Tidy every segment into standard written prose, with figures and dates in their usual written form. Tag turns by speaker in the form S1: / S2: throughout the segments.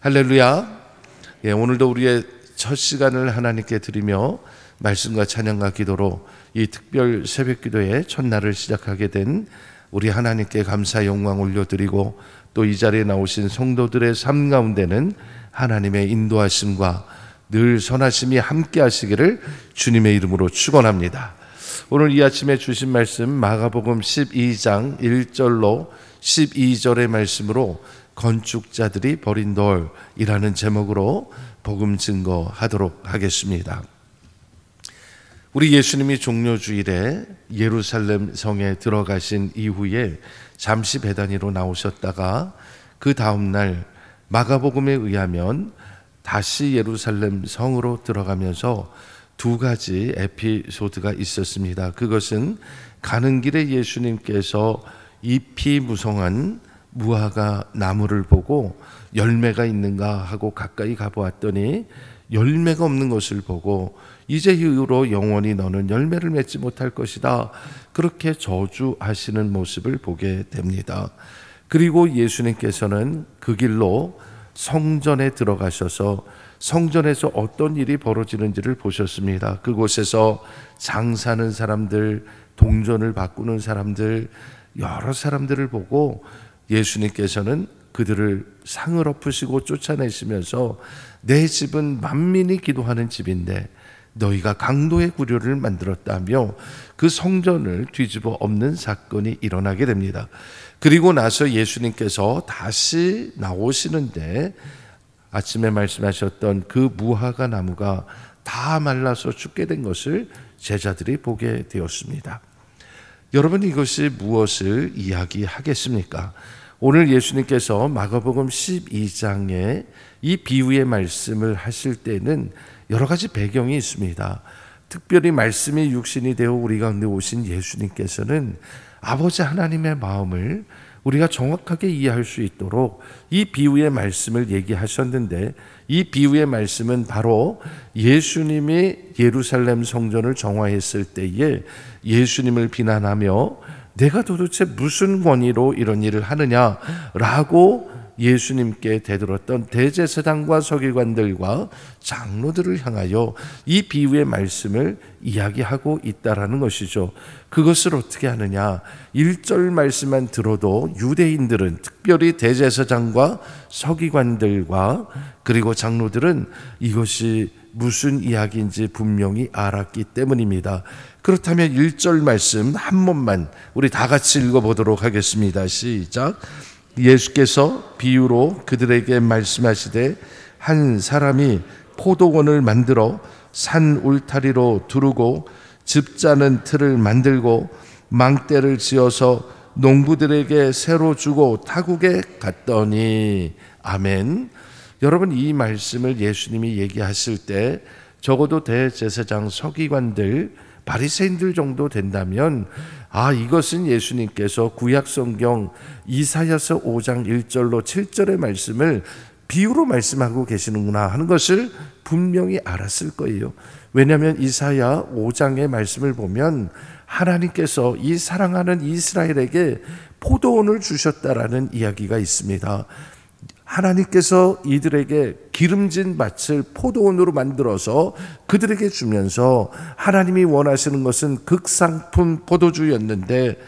S1: 할렐루야. 오늘도 우리의 첫 시간을 하나님께 드리며 말씀과 찬양과 기도로 이 특별 새벽 기도의 첫날을 시작하게 된 우리 하나님께 감사 영광 올려드리고, 또 이 자리에 나오신 성도들의 삶 가운데는 하나님의 인도하심과 늘 선하심이 함께 하시기를 주님의 이름으로 축원합니다. 오늘 이 아침에 주신 말씀 마가복음 12장 1절로 12절의 말씀으로 건축자들이 버린 돌이라는 제목으로 복음 증거하도록 하겠습니다. 우리 예수님이 종료주일에 예루살렘 성에 들어가신 이후에 잠시 베다니로 나오셨다가 그 다음날 마가복음에 의하면 다시 예루살렘 성으로 들어가면서 두 가지 에피소드가 있었습니다. 그것은 가는 길에 예수님께서 잎이 무성한 무화과 나무를 보고 열매가 있는가 하고 가까이 가보았더니 열매가 없는 것을 보고 이제 이후로 영원히 너는 열매를 맺지 못할 것이다, 그렇게 저주하시는 모습을 보게 됩니다. 그리고 예수님께서는 그 길로 성전에 들어가셔서 성전에서 어떤 일이 벌어지는지를 보셨습니다. 그곳에서 장사하는 사람들, 동전을 바꾸는 사람들, 여러 사람들을 보고 예수님께서는 그들을 상을 엎으시고 쫓아내시면서 내 집은 만민이 기도하는 집인데 너희가 강도의 구려를 만들었다며 그 성전을 뒤집어 엎는 사건이 일어나게 됩니다. 그리고 나서 예수님께서 다시 나오시는데 아침에 말씀하셨던 그 무화과 나무가 다 말라서 죽게 된 것을 제자들이 보게 되었습니다. 여러분, 이것이 무엇을 이야기하겠습니까? 오늘 예수님께서 마가복음 12장에 이 비유의 말씀을 하실 때는 여러 가지 배경이 있습니다. 특별히 말씀이 육신이 되어 우리 가운데 오신 예수님께서는 아버지 하나님의 마음을 우리가 정확하게 이해할 수 있도록 이 비유의 말씀을 얘기하셨는데, 이 비유의 말씀은 바로 예수님이 예루살렘 성전을 정화했을 때에 예수님을 비난하며 내가 도대체 무슨 권위로 이런 일을 하느냐라고 예수님께 대들었던 대제사장과 서기관들과 장로들을 향하여 이 비유의 말씀을 이야기하고 있다라는 것이죠. 그것을 어떻게 하느냐? 1절 말씀만 들어도 유대인들은, 특별히 대제사장과 서기관들과 그리고 장로들은 이것이 무슨 이야기인지 분명히 알았기 때문입니다. 그렇다면 1절 말씀 한 번만 우리 다 같이 읽어보도록 하겠습니다. 시작. 예수께서 비유로 그들에게 말씀하시되 한 사람이 포도원을 만들어 산 울타리로 두르고 즙 짜는 틀을 만들고 망대를 지어서 농부들에게 새로 주고 타국에 갔더니. 아멘. 여러분, 이 말씀을 예수님이 얘기하실 때 적어도 대제사장, 서기관들, 바리새인들 정도 된다면 이것은 예수님께서 구약성경 이사야서 5장 1절로 7절의 말씀을 비유로 말씀하고 계시는구나 하는 것을 분명히 알았을 거예요. 왜냐하면 이사야 5장의 말씀을 보면 하나님께서 이 사랑하는 이스라엘에게 포도원을 주셨다라는 이야기가 있습니다. 하나님께서 이들에게 기름진 밭을 포도원으로 만들어서 그들에게 주면서 하나님이 원하시는 것은 극상품 포도였는데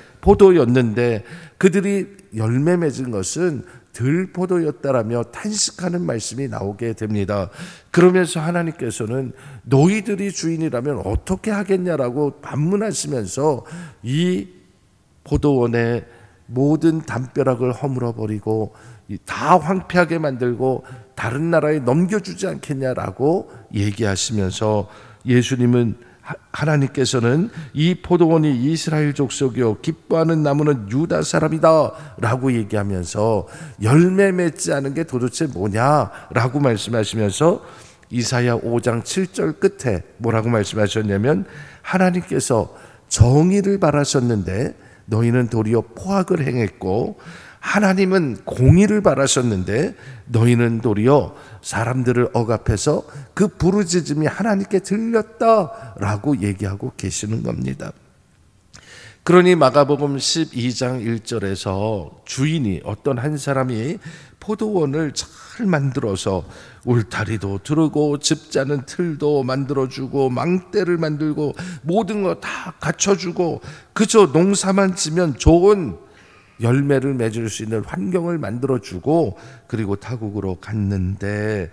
S1: 그들이 열매 맺은 것은 들포도였다라며 탄식하는 말씀이 나오게 됩니다. 그러면서 하나님께서는 너희들이 주인이라면 어떻게 하겠냐라고 반문하시면서 이 포도원의 모든 담벼락을 허물어버리고 다 황폐하게 만들고 다른 나라에 넘겨주지 않겠냐라고 얘기하시면서 예수님은, 하나님께서는 이 포도원이 이스라엘 족속이요 기뻐하는 나무는 유다 사람이다 라고 얘기하면서 열매 맺지 않은 게 도대체 뭐냐라고 말씀하시면서 이사야 5장 7절 끝에 뭐라고 말씀하셨냐면, 하나님께서 정의를 바라셨는데 너희는 도리어 포악을 행했고, 하나님은 공의를 바라셨는데 너희는 도리어 사람들을 억압해서 그 부르짖음이 하나님께 들렸다라고 얘기하고 계시는 겁니다. 그러니 마가복음 12장 1절에서 주인이, 어떤 한 사람이 포도원을 잘 만들어서 울타리도 두르고 즙자는 틀도 만들어주고 망대를 만들고 모든 거 다 갖춰주고 그저 농사만 지면 좋은 열매를 맺을 수 있는 환경을 만들어주고 그리고 타국으로 갔는데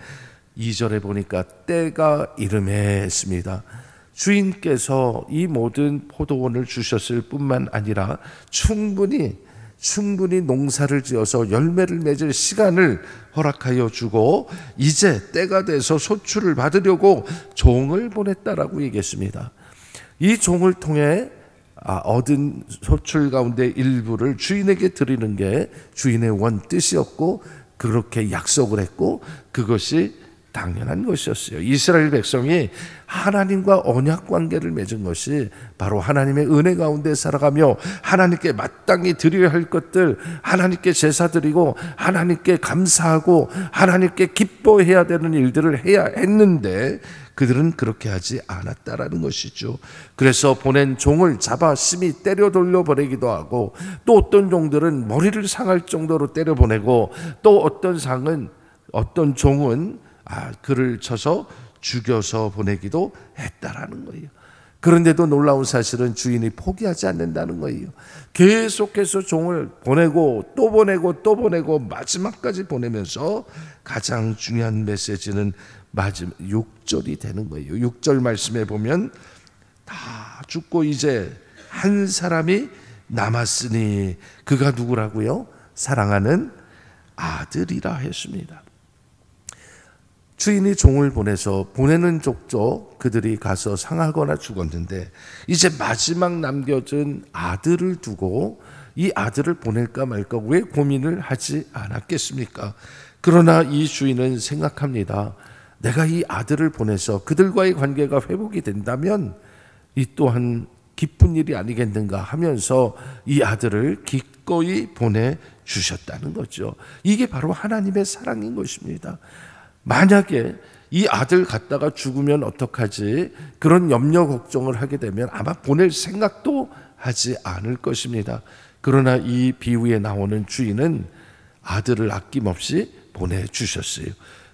S1: 2절에 보니까 때가 이름했습니다. 주인께서 이 모든 포도원을 주셨을 뿐만 아니라 충분히 농사를 지어서 열매를 맺을 시간을 허락하여 주고 이제 때가 돼서 소출을 받으려고 종을 보냈다라고 얘기했습니다. 이 종을 통해 얻은 소출 가운데 일부를 주인에게 드리는 게 주인의 원 뜻이었고 그렇게 약속을 했고 그것이 당연한 것이었어요. 이스라엘 백성이 하나님과 언약 관계를 맺은 것이 바로 하나님의 은혜 가운데 살아가며 하나님께 마땅히 드려야 할 것들, 하나님께 제사 드리고 하나님께 감사하고 하나님께 기뻐해야 되는 일들을 해야 했는데 그들은 그렇게 하지 않았다라는 것이죠. 그래서 보낸 종을 잡아 심히 때려 돌려보내기도 하고 또 어떤 종들은 머리를 상할 정도로 때려보내고 또 어떤 종은 그를 쳐서 죽여서 보내기도 했다라는 거예요. 그런데도 놀라운 사실은 주인이 포기하지 않는다는 거예요. 계속해서 종을 보내고 또 보내고 또 보내고 마지막까지 보내면서 가장 중요한 메시지는 마지막 6절이 되는 거예요. 6절 말씀에 보면 다 죽고 이제 한 사람이 남았으니 그가 누구라고요? 사랑하는 아들이라 했습니다. 주인이 종을 보내서 보내는 족족 그들이 가서 상하거나 죽었는데 이제 마지막 남겨진 아들을 두고 이 아들을 보낼까 말까 왜 고민을 하지 않았겠습니까? 그러나 이 주인은 생각합니다. 내가 이 아들을 보내서 그들과의 관계가 회복이 된다면 이 또한 기쁜 일이 아니겠는가 하면서 이 아들을 기꺼이 보내주셨다는 거죠. 이게 바로 하나님의 사랑인 것입니다. 만약에 이 아들 갖다가 죽으면 어떡하지? 그런 염려 걱정을 하게 되면 아마 보낼 생각도 하지 않을 것입니다. 그러나 이 비유에 나오는 주인은 아들을 아낌없이 보내주셨어요.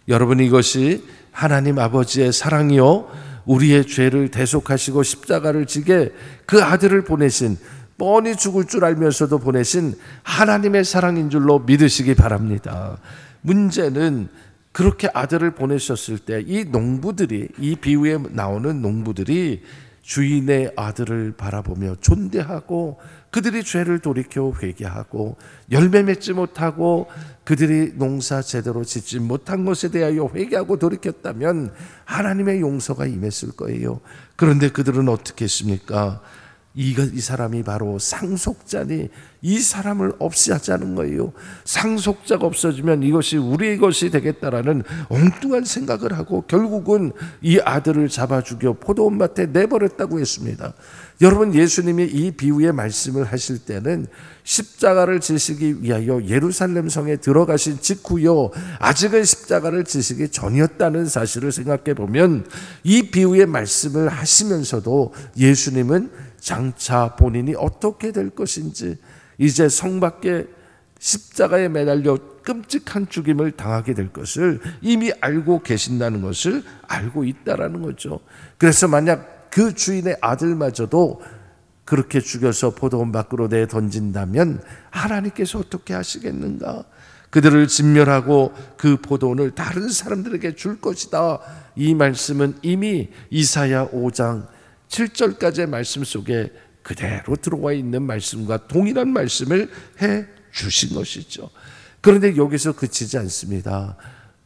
S1: 여러분, 이것이 하나님 아버지의 사랑이요 우리의 죄를 대속하시고 십자가를 지게 그 아들을 보내신, 뻔히 죽을 줄 알면서도 보내신 하나님의 사랑인 줄로 믿으시기 바랍니다. 문제는 그렇게 아들을 보내셨을 때 이 농부들이, 이 비유에 나오는 농부들이 주인의 아들을 바라보며 존대하고 그들이 죄를 돌이켜 회개하고 열매 맺지 못하고 그들이 농사 제대로 짓지 못한 것에 대하여 회개하고 돌이켰다면 하나님의 용서가 임했을 거예요. 그런데 그들은 어떻게 했습니까? 이 사람이 바로 상속자니 이 사람을 없애자는 거예요. 상속자가 없어지면 이것이 우리의 것이 되겠다라는 엉뚱한 생각을 하고 결국은 이 아들을 잡아 죽여 포도원밭에 내버렸다고 했습니다. 여러분, 예수님이 이 비유의 말씀을 하실 때는 십자가를 지시기 위하여 예루살렘 성에 들어가신 직후요 아직은 십자가를 지시기 전이었다는 사실을 생각해 보면 이 비유의 말씀을 하시면서도 예수님은 장차 본인이 어떻게 될 것인지, 이제 성 밖에 십자가에 매달려 끔찍한 죽임을 당하게 될 것을 이미 알고 계신다는 것을 알고 있다라는 거죠. 그래서 만약 그 주인의 아들마저도 그렇게 죽여서 포도원 밖으로 내던진다면 하나님께서 어떻게 하시겠는가? 그들을 진멸하고 그 포도원을 다른 사람들에게 줄 것이다. 이 말씀은 이미 이사야 5장 7절까지의 말씀 속에 그대로 들어와 있는 말씀과 동일한 말씀을 해 주신 것이죠. 그런데 여기서 그치지 않습니다.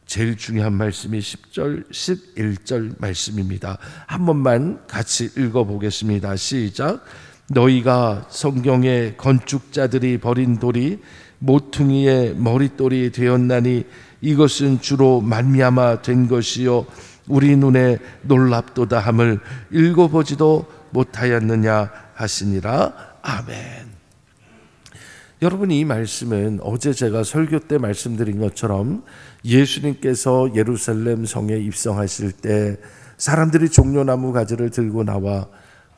S1: 제일 중요한 말씀이 10절, 11절 말씀입니다. 한 번만 같이 읽어보겠습니다. 시작. 너희가 성경의 건축자들이 버린 돌이 모퉁이의 머릿돌이 되었나니 이것은 주로 말미암아 된 것이요 우리 눈에 놀랍도다 함을 읽어보지도 못하였느냐 하시니라. 아멘. 여러분, 이 말씀은 어제 제가 설교 때 말씀드린 것처럼 예수님께서 예루살렘 성에 입성하실 때 사람들이 종려나무 가지를 들고 나와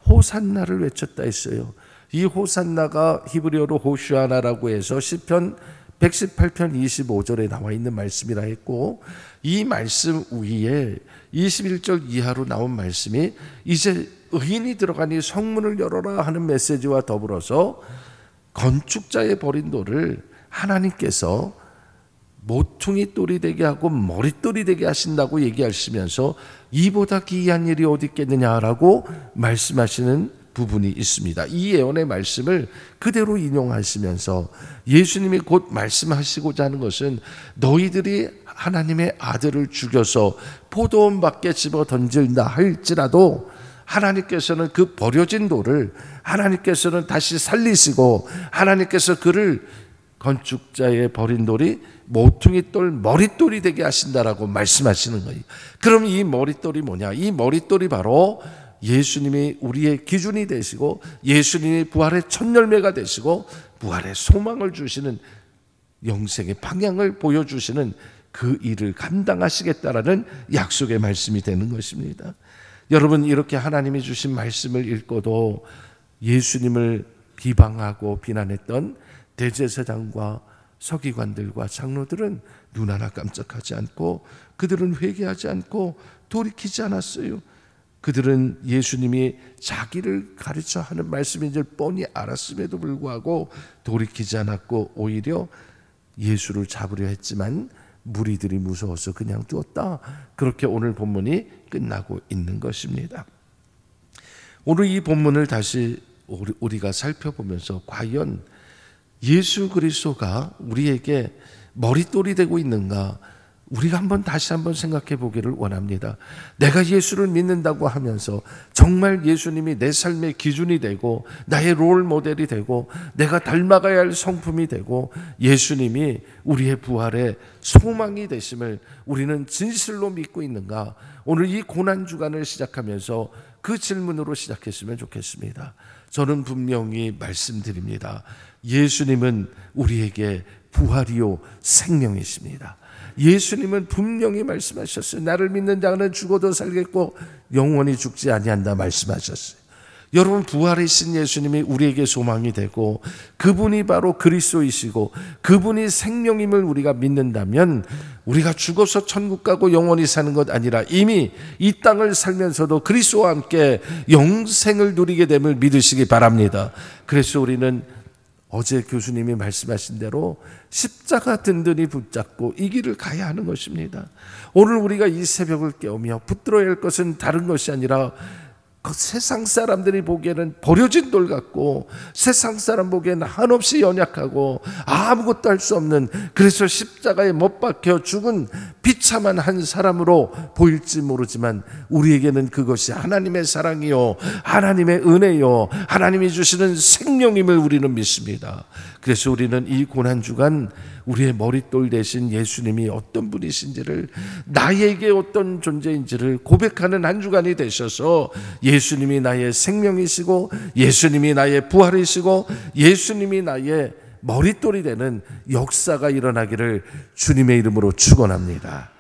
S1: 호산나를 외쳤다 했어요. 이 호산나가 히브리어로 호슈아나라고 해서 시편 118편 25절에 나와 있는 말씀이라 했고, 이 말씀 위에 21절 이하로 나온 말씀이 이제 의인이 들어가니 성문을 열어라 하는 메시지와 더불어서 건축자의 버린 돌을 하나님께서 모퉁이 돌이 되게 하고 머릿돌이 되게 하신다고 얘기하시면서 이보다 기이한 일이 어디 있겠느냐라고 말씀하시는 부분이 있습니다. 이 예언의 말씀을 그대로 인용하시면서 예수님이 곧 말씀하시고자 하는 것은 너희들이 하나님의 아들을 죽여서 포도원 밖에 집어 던질다 할지라도 하나님께서는 그 버려진 돌을 하나님께서는 다시 살리시고, 하나님께서 그를 건축자의 버린 돌이 모퉁이 돌 머릿돌이 되게 하신다라고 말씀하시는 거예요. 그럼 이 머릿돌이 뭐냐? 이 머릿돌이 바로 예수님이 우리의 기준이 되시고, 예수님이 부활의 첫 열매가 되시고, 부활의 소망을 주시는, 영생의 방향을 보여주시는 그 일을 감당하시겠다라는 약속의 말씀이 되는 것입니다. 여러분, 이렇게 하나님이 주신 말씀을 읽고도 예수님을 비방하고 비난했던 대제사장과 서기관들과 장로들은 눈 하나 깜짝하지 않고, 그들은 회개하지 않고 돌이키지 않았어요. 그들은 예수님이 자기를 가르쳐 하는 말씀인 줄 뻔히 알았음에도 불구하고 돌이키지 않았고, 오히려 예수를 잡으려 했지만 무리들이 무서워서 그냥 두었다. 그렇게 오늘 본문이 끝나고 있는 것입니다. 오늘 이 본문을 다시 우리가 살펴보면서 과연 예수 그리스도가 우리에게 머릿돌이 되고 있는가, 우리가 다시 한번 생각해 보기를 원합니다. 내가 예수를 믿는다고 하면서 정말 예수님이 내 삶의 기준이 되고 나의 롤 모델이 되고 내가 닮아가야 할 성품이 되고 예수님이 우리의 부활의 소망이 되심을 우리는 진실로 믿고 있는가? 오늘 이 고난주간을 시작하면서 그 질문으로 시작했으면 좋겠습니다. 저는 분명히 말씀드립니다. 예수님은 우리에게 부활이요 생명이십니다. 예수님은 분명히 말씀하셨어요. 나를 믿는 자는 죽어도 살겠고 영원히 죽지 아니한다 말씀하셨어요. 여러분, 부활이신 예수님이 우리에게 소망이 되고 그분이 바로 그리스도이시고 그분이 생명임을 우리가 믿는다면 우리가 죽어서 천국 가고 영원히 사는 것 아니라 이미 이 땅을 살면서도 그리스도와 함께 영생을 누리게 됨을 믿으시기 바랍니다. 그래서 우리는 어제 교수님이 말씀하신 대로 십자가 든든히 붙잡고 이 길을 가야 하는 것입니다. 오늘 우리가 이 새벽을 깨우며 붙들어야 할 것은 다른 것이 아니라 그 세상 사람들이 보기에는 버려진 돌 같고 세상 사람 보기에는 한없이 연약하고 아무것도 할 수 없는, 그래서 십자가에 못 박혀 죽은 비참한 한 사람으로 보일지 모르지만 우리에게는 그것이 하나님의 사랑이요 하나님의 은혜요 하나님이 주시는 생명임을 우리는 믿습니다. 그래서 우리는 이 고난주간 우리의 머릿돌 대신 예수님이 어떤 분이신지를, 나에게 어떤 존재인지를 고백하는 한 주간이 되셔서 예수님이 나의 생명이시고 예수님이 나의 부활이시고 예수님이 나의 머릿돌이 되는 역사가 일어나기를 주님의 이름으로 축원합니다.